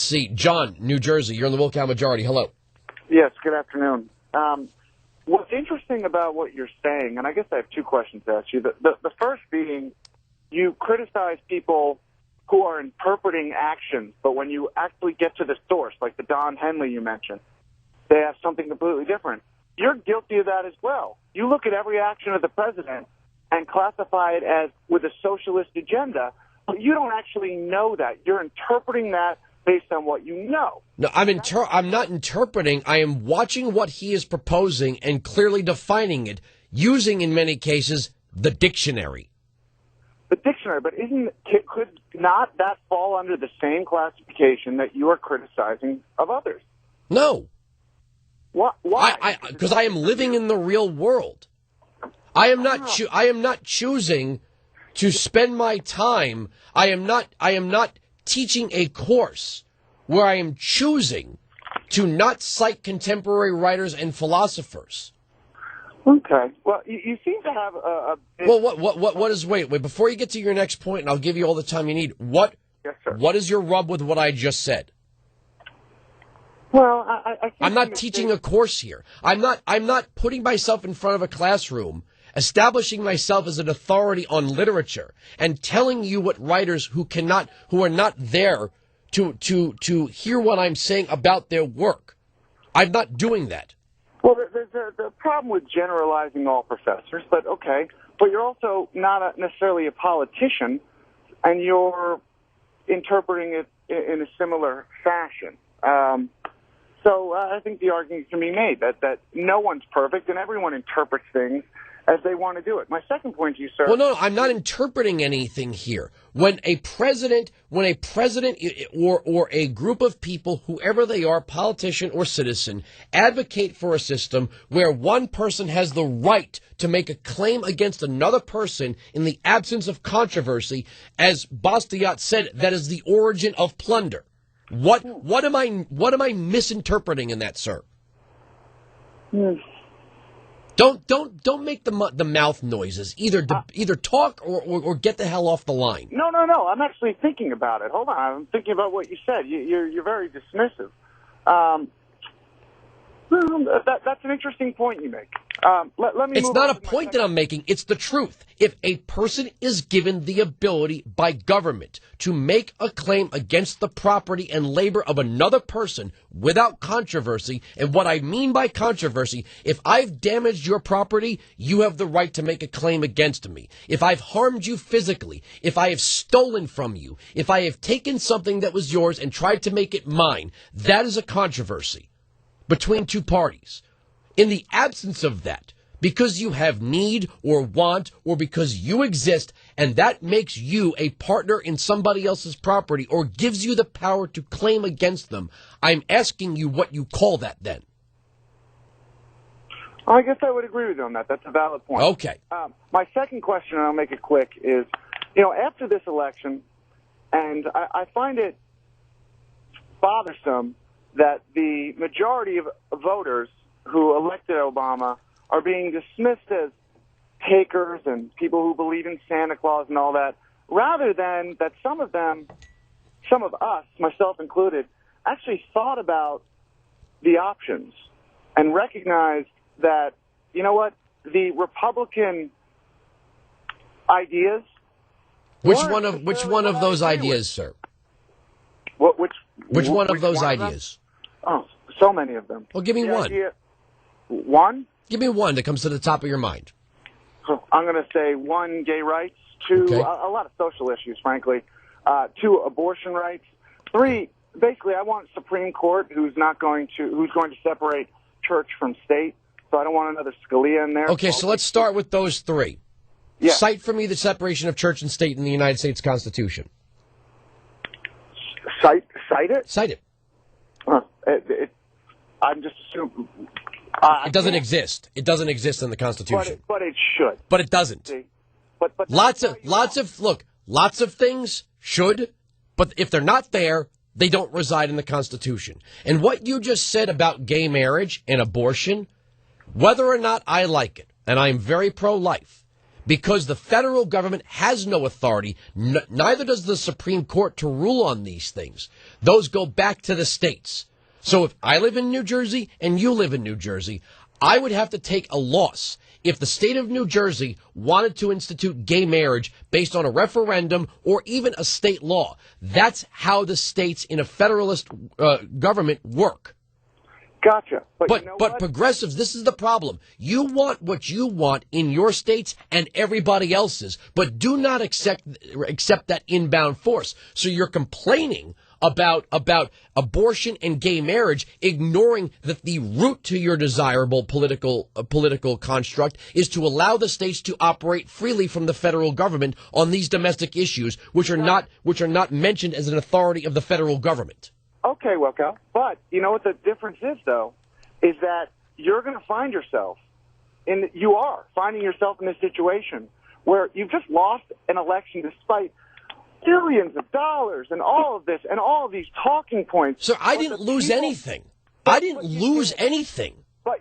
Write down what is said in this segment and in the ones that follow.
See, John, New Jersey, you're in the Wilkow majority. Hello. Yes, good afternoon. What's interesting about what you're saying, and I guess I have two questions to ask you. The first being, you criticize people who are interpreting actions, but when you actually get to the source, like the Don Henley you mentioned, they have something completely different. You're guilty of that as well. You look at every action of the president and classify it as with a socialist agenda, but you don't actually know that. You're interpreting that based on what you know. No, I'm not interpreting. I am watching what he is proposing and clearly defining it, using in many cases the dictionary. The dictionary, but could not that fall under the same classification that you are criticizing of others? No. What? Why? Because I am living in the real world. I am not choosing to spend my time. I am not teaching a course where I am choosing to not cite contemporary writers and philosophers. Okay. Well, you seem to have a Well, what is, wait, before you get to your next point, and I'll give you all the time you need, Yes, sir. what is your rub with what I just said? Well, I'm not teaching a course here. I'm not putting myself in front of a classroom, establishing myself as an authority on literature, and telling you what writers who are not there to hear what I'm saying about their work. I'm not doing that. Well, there's the problem with generalizing all professors, but okay. But you're also not necessarily a politician, and you're interpreting it in a similar fashion. So I think the argument can be made that no one's perfect and everyone interprets things as they want to do it. My second point to you, sir. Well, no, I'm not interpreting anything here. When a president or a group of people, whoever they are, politician or citizen, advocate for a system where one person has the right to make a claim against another person in the absence of controversy, as Bastiat said, that is the origin of plunder. What am I misinterpreting in that, sir? Don't make the mouth noises. Either talk or get the hell off the line. No. I'm actually thinking about it. Hold on. I'm thinking about what you said. You're very dismissive. That's an interesting point you make. Let me. It's not a point that I'm making. It's the truth. If a person is given the ability by government to make a claim against the property and labor of another person without controversy, and what I mean by controversy, if I've damaged your property, you have the right to make a claim against me. If I've harmed you physically, if I have stolen from you, if I have taken something that was yours and tried to make it mine, that is a controversy between two parties. In the absence of that, because you have need or want or because you exist and that makes you a partner in somebody else's property or gives you the power to claim against them, I'm asking you what you call that then. I guess I would agree with you on that. That's a valid point. Okay. My second question, and I'll make it quick, is, after this election, and I find it bothersome that the majority of voters who elected Obama are being dismissed as takers and people who believe in Santa Claus and all that, rather than that some of us, myself included, actually thought about the options and recognized that, the Republican ideas. Which one of those ideas, sir? Which one of those ideas? Oh, so many of them. Well, give me one. One? Give me one that comes to the top of your mind. So I'm going to say one, gay rights. Two, okay. a lot of social issues, frankly. Two, abortion rights. Three, basically, I want a Supreme Court who's going to separate church from state. So I don't want another Scalia in there. Okay, so let's start with those three. Yeah. Cite for me the separation of church and state in the United States Constitution. Cite it? Cite it. I'm just assuming. It doesn't exist. It doesn't exist in the Constitution. But it should. But it doesn't. See? But lots of things should, but if they're not there, they don't reside in the Constitution. And what you just said about gay marriage and abortion, whether or not I like it, and I'm very pro-life, because the federal government has no authority. Neither does the Supreme Court to rule on these things. Those go back to the states. So if I live in New Jersey and you live in New Jersey, I would have to take a loss if the state of New Jersey wanted to institute gay marriage based on a referendum or even a state law. That's how the states in a federalist government work. Gotcha. But, But progressives, this is the problem. You want what you want in your states and everybody else's, but do not accept that inbound force. So you're complaining about abortion and gay marriage, ignoring that the root to your desirable political construct is to allow the states to operate freely from the federal government on these domestic issues, which are not mentioned as an authority of the federal government. Okay, Wilkow. But you know what the difference is, though, is that you're going to find yourself you are finding yourself in this situation where you've just lost an election despite billions of dollars and all of this and all of these talking points. So I didn't lose anything. I didn't lose anything.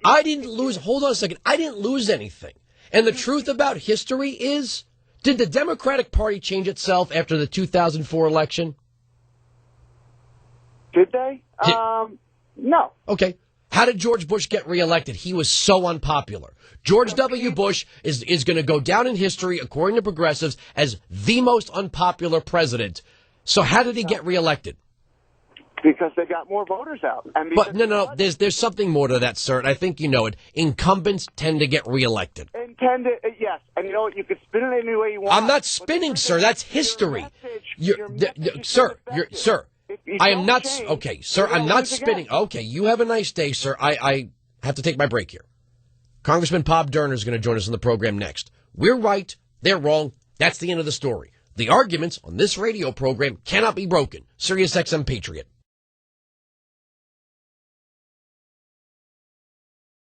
I didn't lose. Hold on a second. I didn't lose anything. And the truth about history is, did the Democratic Party change itself after the 2004 election? Did they? No. Okay. How did George Bush get reelected? He was so unpopular. George W. Bush is going to go down in history, according to progressives, as the most unpopular president. So how did he get reelected? Because they got more voters out. But no, there's something more to that, sir, and I think you know it. Incumbents tend to get reelected. Yes. And you know what? You can spin it any way you want. I'm not spinning, sir. That's history. Sir. I am not. Okay, sir, I'm not spinning. Okay, you have a nice day, sir. I have to take my break here. Congressman Bob Durner is going to join us on the program next. We're right. They're wrong. That's the end of the story. The arguments on this radio program cannot be broken. Sirius XM Patriot.